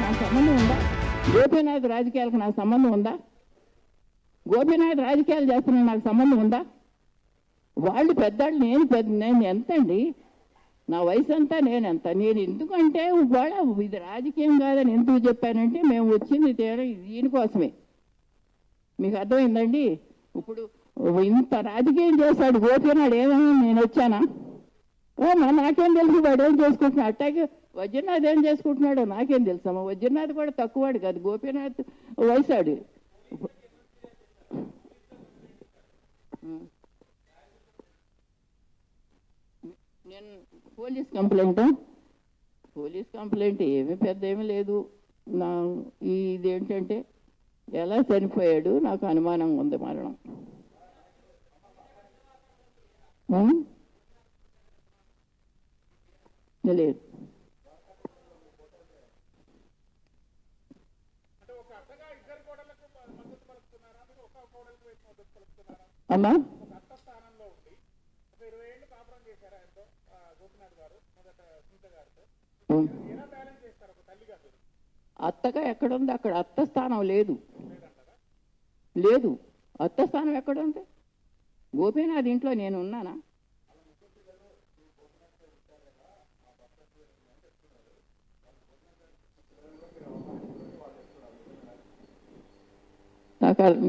నాకు సంబంధం ఉందా? గోపీనాథ్ రాజకీయాలకు నాకు సంబంధం ఉందా? గోపీనాథ్ రాజకీయాలు చేస్తున్నా నాకు సంబంధం ఉందా? వాళ్ళు పెద్దాళ్ళు, నేను ఎంత అండి? నా వయసు అంతా నేనెంత? నేను ఎందుకంటే వాళ్ళ ఇది రాజకీయం కాదని ఎందుకు చెప్పానంటే మేము వచ్చింది దీనికోసమే. మీకు అర్థమైందండి? ఇప్పుడు ఇంత రాజకీయం చేశాడు గోపీనాథ్, ఏమైనా నేను వచ్చానా? నాకేం తెలుసు వాడు ఏం చేసుకుంటున్నాడు. అట్టాగే వజ్రనాథ్ ఏం చేసుకుంటున్నాడో నాకేం తెలుసమ్మా. వజ్రనాథ్ కూడా తక్కువవాడు కాదు, గోపీనాథ్ వయసాడు. నేను పోలీస్ కంప్లైంట్ ఏమీ పెద్ద ఏమీ లేదు. నా ఇదేంటంటే ఎలా చనిపోయాడు నాకు అనుమానంగా ఉంది. మరణం లేదు. అమ్మా అత్తగా ఎక్కడుంది? అక్కడ అత్త స్థానం లేదు. అత్త స్థానం ఎక్కడుంది? గోపీనాథ్ ఇంట్లో నేను ఉన్నానా?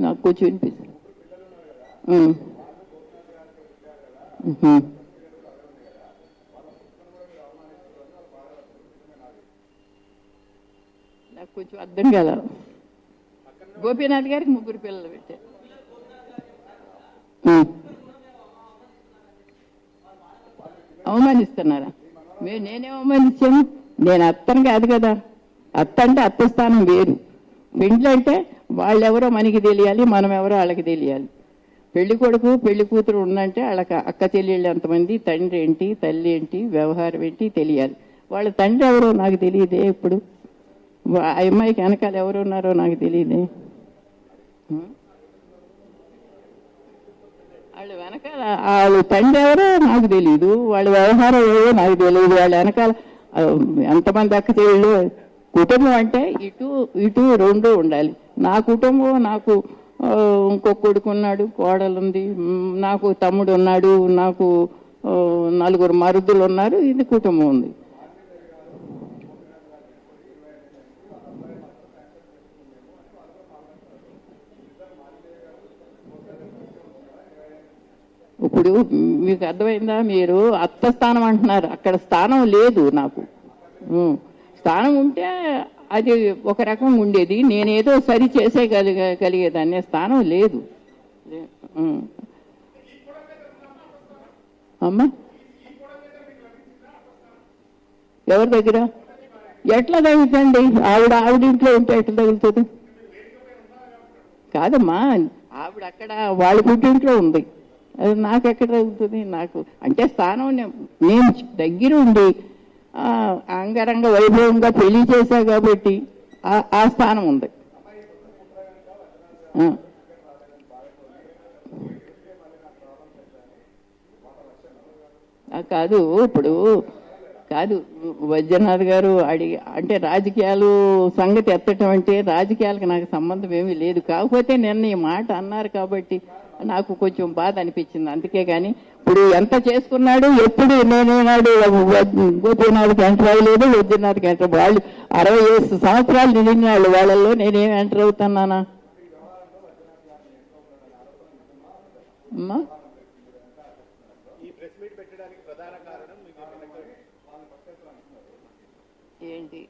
నాకు కొంచెం వినిపిస్తుంది. నాకు కొంచెం అర్థం కాల. గోపీనాథ్ గారికి 3 పిల్లలు పెట్టారు. అవమానిస్తున్నారా? నేనేం అవమానించాను? నేను అత్తను కాదు కదా. అత్త అంటే అత్త స్థానం వేరు. పెండ్లు అంటే వాళ్ళెవరో మనకి తెలియాలి, మనం ఎవరో వాళ్ళకి తెలియాలి. పెళ్లి కొడుకు పెళ్లి కూతురు ఉందంటే వాళ్ళకి అక్క చెల్లెళ్ళు ఎంతమంది, తండ్రి ఏంటి, తల్లి ఏంటి, వ్యవహారం ఏంటి తెలియాలి. వాళ్ళ తండ్రి ఎవరో నాకు తెలియదే. ఇప్పుడు ఆ అమ్మాయికి వెనకాల ఎవరు ఉన్నారో నాకు తెలియదే. వాళ్ళ వెనకాల వాళ్ళ తండ్రి ఎవరో నాకు తెలియదు, వాళ్ళ వ్యవహారం ఏవో నాకు తెలియదు. వాళ్ళ వెనకాల ఎంతమంది అక్క చెల్లెళ్ళు. కుటుంబం అంటే ఇటు 2 ఉండాలి. నా కుటుంబం, నాకు ఇంకో కొడుకు ఉన్నాడు, కోడలు ఉంది, నాకు తమ్ముడు ఉన్నాడు, నాకు 4 మరుదులు ఉన్నారు. ఇది కుటుంబం ఉంది. ఇప్పుడు మీకు అర్థమైందా? మీరు అత్త స్థానం అంటున్నారు, అక్కడ స్థానం లేదు నాకు. స్థానం ఉంటే అది ఒక రకం ఉండేది, నేనేదో సరి చేసే కలిగేదాన్ని. స్థానం లేదు. అమ్మా ఎవరి దగ్గర ఎట్లా తగులుతుంది? ఆవిడింట్లో ఉంటే ఎట్లా తగులుతుంది? కాదమ్మా, ఆవిడ అక్కడ వాళ్ళ పుట్టింట్లో ఉంది, అది నాకు ఎక్కడ తగులుతుంది? నాకు అంటే స్థానం నేను దగ్గర ఉండి అంగరంగ వైభవంగా పెళ్లి చేశా కాబట్టి ఆ స్థానం ఉంది. కాదు ఇప్పుడు కాదు వైద్యనాథ్ గారు అంటే రాజకీయాలు సంగతి ఎత్తటం అంటే రాజకీయాలకు నాకు సంబంధం ఏమీ లేదు. కాకపోతే నిన్న ఈ మాట అన్నారు కాబట్టి నాకు కొంచెం బాధ అనిపించింది. అందుకే కానీ ఇప్పుడు ఎంత చేసుకున్నాడు, ఎప్పుడు నేనేనాడు గోపీనాథ్కి ఎంటర్ అవ్వలేదు, వైద్యనాథ్కి ఎంటర్. వాళ్ళు 60 సంవత్సరాలు నిండిన వాళ్ళు, వాళ్ళల్లో నేనేం ఎంటర్ అవుతున్నానా అమ్మా? ఏంటి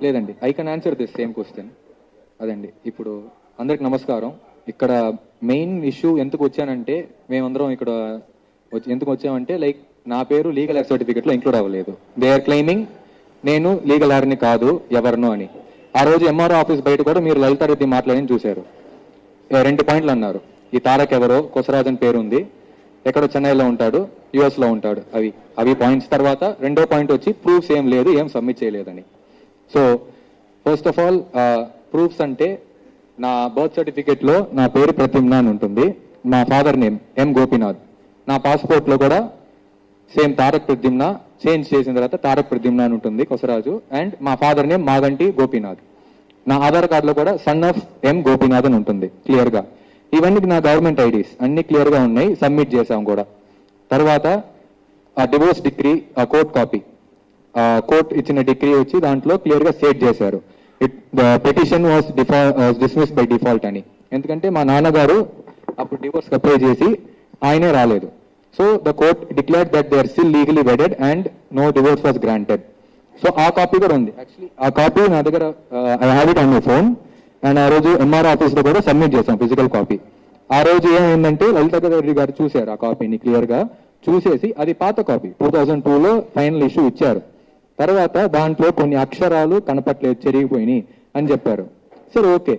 లేదండి, I can answer this same question. అదండి, ఇప్పుడు అందరికి నమస్కారం. ఇక్కడ మెయిన్ ఇష్యూ ఎందుకు వచ్చానంటే, మేమందరం ఇక్కడ ఎందుకు వచ్చామంటే లైక్ నా పేరు లీగల్ ఎయిర్ సర్టిఫికెట్ లో ఇంక్లూడ్ అవ్వలేదు. దే ఆర్ క్లెయిమింగ్ నేను లీగల్ ఎయిర్ని కాదు ఎవరినో అని. ఆ రోజు ఎంఆర్ఓ ఆఫీస్ బయట కూడా మీరు లలితారెడ్డి మాట్లాడి చూశారు. 2 పాయింట్లు అన్నారు. ఈ తారక్ ఎవరో కొసరాజన్ పేరు ఉంది, ఎక్కడో చెన్నైలో ఉంటాడు, యుఎస్ లో ఉంటాడు. అవి పాయింట్స్. తర్వాత 2వ పాయింట్ వచ్చి ప్రూఫ్స్ ఏం లేదు, ఏం సబ్మిట్ చేయలేదని. So first of all proofs అంటే నా బర్త్ సర్టిఫికేట్ లో నా పేరు ప్రతిమ్నా అని ఉంటుంది, మా ఫాదర్ నేమ్ ఎం గోపీనాథ్. నా పాస్పోర్ట్ లో కూడా సేమ్ తారక్ ప్రద్యుమ్న చేంజ్ చేసిన తర్వాత తారక్ ప్రద్యుమ్న అని ఉంటుంది కొసరాజు. అండ్ మా ఫాదర్ నేమ్ మాగంటి గోపీనాథ్. నా ఆధార్ కార్డులో కూడా సన్ ఆఫ్ ఎం గోపీనాథ్ అని ఉంటుంది క్లియర్ గా. ఇవన్నీ నా గవర్నమెంట్ ఐడీస్ అన్ని క్లియర్ గా ఉన్నాయి, సబ్మిట్ చేసాం కూడా. తర్వాత ఆ డివోర్స్ డిగ్రీ ఆ కోర్ట్ కాపీ, కోర్ట్ ఇచ్చిన డిగ్రీ వచ్చి దాంట్లో క్లియర్ గా స్టేట్ చేశారు, petition was dismiss by default అని. ఎందుకంటే మా నాన్నగారు అప్పుడు డివోర్స్ అప్లై చేసి ఆయనే రాలేదు. So the court declared that they are still legally wedded and no divorce was granted. So ఆ కాపీ కూడా ఉంది. యాక్చువల్లీ ఆ కాపీ నా దగ్గర, I have it on my phone. And ఆ రోజు ఎంఆర్ ఆఫీస్ లో కూడా సబ్మిట్ చేశాం ఫిజికల్ కాపీ. ఆ రోజు ఏమైందంటే లలిత రెడ్డి గారు చూశారు ఆ కాపీని క్లియర్ గా, చూసేసి అది పాత కాపీ 2002లో ఫైనల్ ఇష్యూ ఇచ్చారు. తర్వాత దాంట్లో కొన్ని అక్షరాలు కనపట్లేదు, చెరిగిపోయినాయి అని చెప్పారు. సరే ఓకే,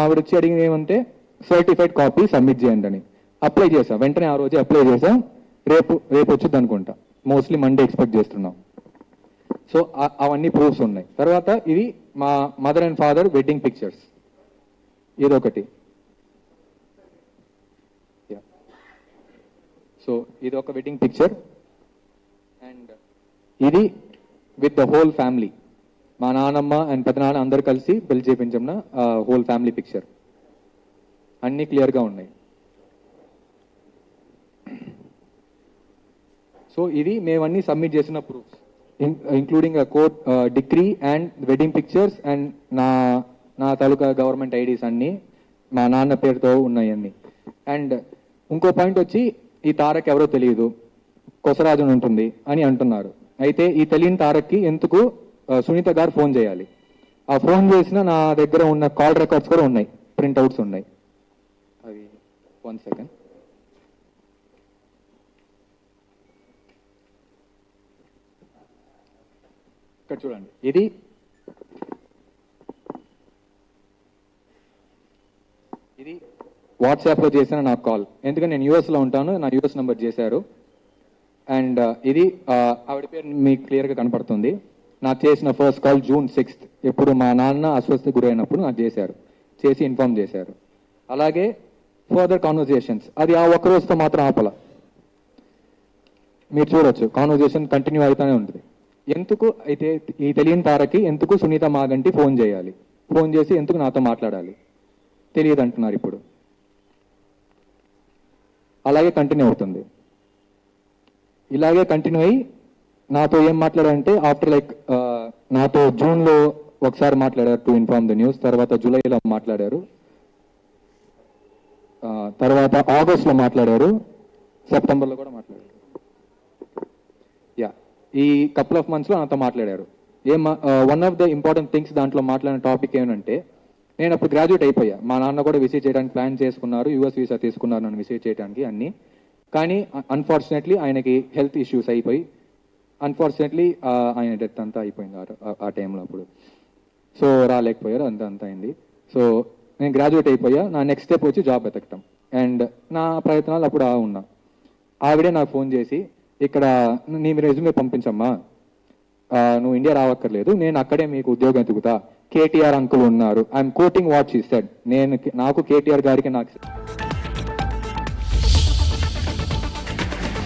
ఆవిడ వచ్చి అడిగింది ఏమంటే సర్టిఫైడ్ కాపీ సబ్మిట్ చేయండి అని. అప్లై చేసాం, వెంటనే ఆ రోజు అప్లై చేసాం. రేపు వచ్చింది అనుకుంటా, మోస్ట్లీ మండే ఎక్స్పెక్ట్ చేస్తున్నాం. సో అవన్నీ ప్రూఫ్స్ ఉన్నాయి. తర్వాత ఇది మా mother and father wedding pictures, ఇదొకటి. సో ఇది ఒక వెడ్డింగ్ పిక్చర్. అండ్ ఇది విత్ ద హోల్ ఫ్యామిలీ, మా నాన్నమ్మ అండ్ పెద్దనాన్న అందరు కలిసి పెళ్లి చేయించంన హోల్ ఫ్యామిలీ పిక్చర్. అన్ని క్లియర్ గా ఉన్నాయి. సో ఇది మేమన్నీ సబ్మిట్ చేసిన proofs, including court degree and wedding pictures and నా తాలూకా గవర్నమెంట్ ఐడీస్ అన్ని మా నాన్న పేరుతో ఉన్నాయి అన్ని. అండ్ ఇంకో పాయింట్ వచ్చి ఈ తారక్ ఎవరో తెలియదు, కొసరాజు ఉంటుంది అని అంటున్నారు. అయితే ఈ తెలియని తారక్కి ఎందుకు సునీత గారు ఫోన్ చేయాలి? ఆ ఫోన్ చేసిన నా దగ్గర ఉన్న కాల్ రికార్డ్స్ కూడా ఉన్నాయి, ప్రింట్అవుట్స్ ఉన్నాయి. అవి 1 సెకండ్. ఇక్కడ చూడండి, ఇది వాట్సాప్ లో చేసిన నా కాల్. ఎందుకంటే నేను యూఎస్ లో ఉంటాను, నా యూఎస్ నంబర్ చేశారు. అండ్ ఇది ఆవిడ పేరు మీకు క్లియర్ గా కనపడుతుంది. నాకు చేసిన ఫస్ట్ కాల్ June 6th, ఎప్పుడు మా నాన్న అస్వస్థ గురైనప్పుడు నాకు చేసి ఇన్ఫార్మ్ చేశారు. అలాగే ఫర్దర్ కాన్వర్జేషన్స్, అది ఆ ఒక్క రోజుతో మాత్రం ఆపల. మీరు చూడొచ్చు కాన్వర్జేషన్ కంటిన్యూ అవుతూనే ఉంటుంది. ఎందుకు అయితే ఈ తెలియని తారకి ఎందుకు సునీత మాగంటి ఫోన్ చేయాలి, ఫోన్ చేసి ఎందుకు నాతో మాట్లాడాలి తెలియదు అంటున్నారు ఇప్పుడు. అలాగే కంటిన్యూ అవుతుంది. ఇలాగే కంటిన్యూ అయ్యి నాతో ఏం మాట్లాడారంటే ఆఫ్టర్ నాతో జూన్లో ఒకసారి మాట్లాడారు టు ఇన్ఫార్మ్ ద న్యూస్, తర్వాత జూలైలో మాట్లాడారు, తర్వాత ఆగస్ట్లో మాట్లాడారు, సెప్టెంబర్లో కూడా మాట్లాడారు. ఈ కపుల్ ఆఫ్ మంత్స్లో నాతో మాట్లాడారు. One of the important things దాంట్లో మాట్లాడిన టాపిక్ ఏమంటే, నేను అప్పుడు గ్రాడ్యుయేట్ అయిపోయా, మా నాన్న కూడా విజిట్ చేయడానికి ప్లాన్ చేసుకున్నారు, యూఎస్ వీసా తీసుకున్నారు నన్ను విజిట్ చేయడానికి అన్ని. కానీ అన్ఫార్చునేట్లీ ఆయనకి హెల్త్ ఇష్యూస్ అయిపోయి అన్ఫార్చునేట్లీ ఆయన డెత్ అంతా అయిపోయింది ఆ టైంలో అప్పుడు. సో రాలేకపోయారు, అంతా అయింది. సో నేను గ్రాడ్యుయేట్ అయిపోయా, నా నెక్స్ట్ స్టెప్ వచ్చి జాబ్ వెతకటం. అండ్ నా ప్రయత్నాలు అప్పుడు ఉన్నా. ఆవిడే నాకు ఫోన్ చేసి, ఇక్కడ నీ రెజ్యూమే పంపించమ్మా, నువ్వు ఇండియా రావక్కర్లేదు, నేను అక్కడే మీకు ఉద్యోగం ఎదుగుతా, కేటీఆర్ అంకుల్ ఉన్నారు. I'm quoting what she said. నాకు కేటీఆర్ గారికి నాకు